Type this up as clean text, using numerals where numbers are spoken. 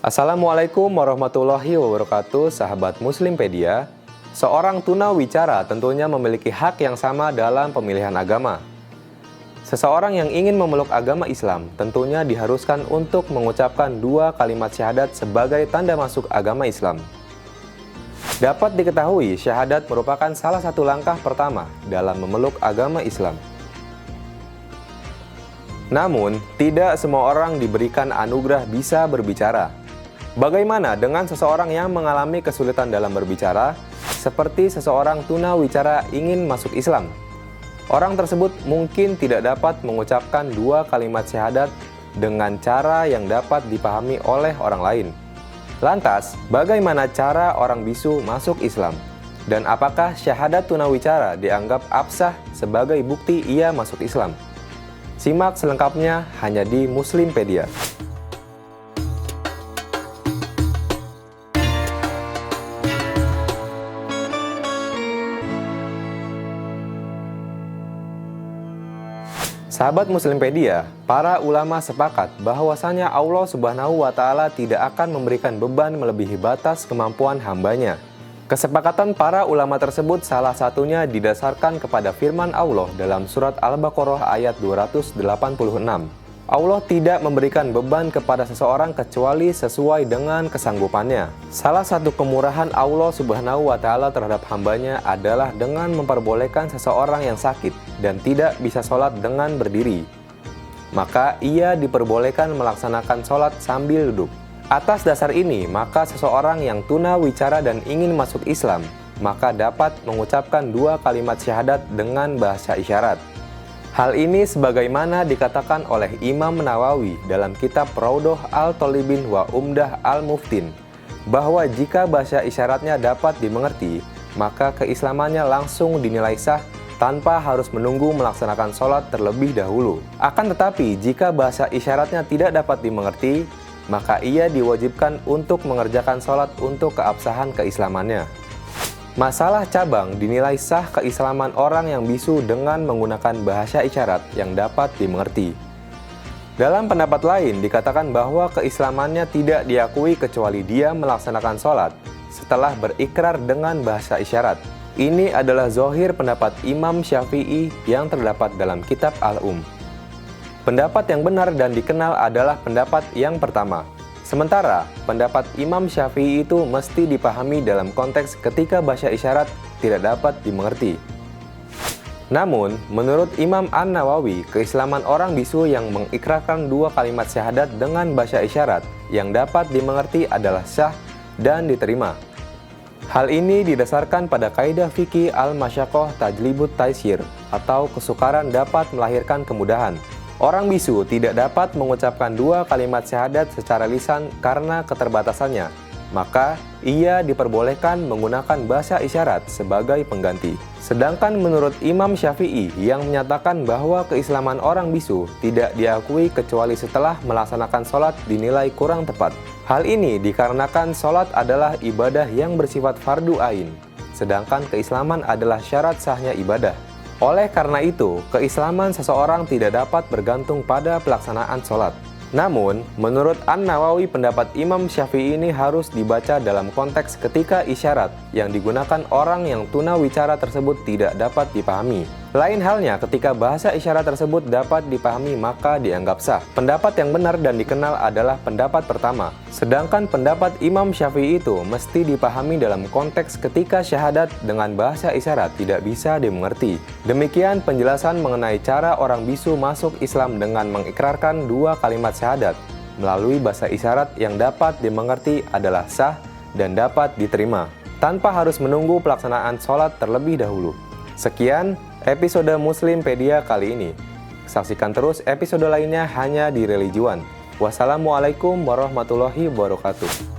Assalamualaikum warahmatullahi wabarakatuh, sahabat Muslimpedia. Seorang tunawicara tentunya memiliki hak yang sama dalam pemilihan agama. Seseorang yang ingin memeluk agama Islam tentunya diharuskan untuk mengucapkan 2 kalimat syahadat sebagai tanda masuk agama Islam. Dapat diketahui, syahadat merupakan salah satu langkah pertama dalam memeluk agama Islam. Namun, tidak semua orang diberikan anugerah bisa berbicara. Bagaimana dengan seseorang yang mengalami kesulitan dalam berbicara, seperti seseorang tunawicara ingin masuk Islam? Orang tersebut mungkin tidak dapat mengucapkan 2 kalimat syahadat dengan cara yang dapat dipahami oleh orang lain. Lantas, bagaimana cara orang bisu masuk Islam? Dan apakah syahadat tunawicara dianggap absah sebagai bukti ia masuk Islam? Simak selengkapnya hanya di Muslimpedia. Sahabat Muslimpedia, para ulama sepakat bahwasanya Allah Subhanahu wa Ta'ala tidak akan memberikan beban melebihi batas kemampuan hambanya. Kesepakatan para ulama tersebut salah satunya didasarkan kepada firman Allah dalam surat Al-Baqarah ayat 286. Allah tidak memberikan beban kepada seseorang kecuali sesuai dengan kesanggupannya. Salah satu kemurahan Allah Subhanahu wa Ta'ala terhadap hambanya adalah dengan memperbolehkan seseorang yang sakit dan tidak bisa sholat dengan berdiri. Maka ia diperbolehkan melaksanakan sholat sambil duduk. Atas dasar ini, maka seseorang yang tunawicara dan ingin masuk Islam, maka dapat mengucapkan 2 kalimat syahadat dengan bahasa isyarat. Hal ini sebagaimana dikatakan oleh Imam Nawawi dalam kitab Raudhah Al-Thalibin wa Umdah Al-Muftin, bahwa jika bahasa isyaratnya dapat dimengerti, maka keislamannya langsung dinilai sah tanpa harus menunggu melaksanakan sholat terlebih dahulu. Akan tetapi, jika bahasa isyaratnya tidak dapat dimengerti, maka ia diwajibkan untuk mengerjakan sholat untuk keabsahan keislamannya. Masalah cabang dinilai sah keislaman orang yang bisu dengan menggunakan bahasa isyarat yang dapat dimengerti. Dalam pendapat lain dikatakan bahwa keislamannya tidak diakui kecuali dia melaksanakan sholat setelah berikrar dengan bahasa isyarat. Ini adalah zahir pendapat Imam Syafi'i yang terdapat dalam kitab Al-Um. Pendapat yang benar dan dikenal adalah pendapat yang pertama. Sementara, pendapat Imam Syafi'i itu mesti dipahami dalam konteks ketika bahasa isyarat tidak dapat dimengerti. Namun, menurut Imam An-Nawawi, keislaman orang bisu yang mengikrarkan 2 kalimat syahadat dengan bahasa isyarat yang dapat dimengerti adalah sah dan diterima. Hal ini didasarkan pada kaidah fikih al-masyaqqah tajlibut taisir, atau kesukaran dapat melahirkan kemudahan. Orang bisu tidak dapat mengucapkan 2 kalimat syahadat secara lisan karena keterbatasannya, maka ia diperbolehkan menggunakan bahasa isyarat sebagai pengganti. Sedangkan menurut Imam Syafi'i yang menyatakan bahwa keislaman orang bisu tidak diakui kecuali setelah melaksanakan sholat dinilai kurang tepat. Hal ini dikarenakan sholat adalah ibadah yang bersifat fardu ain, sedangkan keislaman adalah syarat sahnya ibadah. Oleh karena itu, keislaman seseorang tidak dapat bergantung pada pelaksanaan sholat. Namun, menurut An-Nawawi, pendapat Imam Syafi'i ini harus dibaca dalam konteks ketika isyarat yang digunakan orang yang tunawicara tersebut tidak dapat dipahami. Lain halnya ketika bahasa isyarat tersebut dapat dipahami maka dianggap sah. Pendapat yang benar dan dikenal adalah pendapat pertama. Sedangkan pendapat Imam Syafi'i itu mesti dipahami dalam konteks ketika syahadat dengan bahasa isyarat tidak bisa dimengerti. Demikian penjelasan mengenai cara orang bisu masuk Islam dengan mengikrarkan 2 kalimat syahadat melalui bahasa isyarat yang dapat dimengerti adalah sah dan dapat diterima, tanpa harus menunggu pelaksanaan sholat terlebih dahulu. Sekian episode Muslimpedia kali ini. Saksikan terus episode lainnya hanya di Religiuan. Wassalamualaikum warahmatullahi wabarakatuh.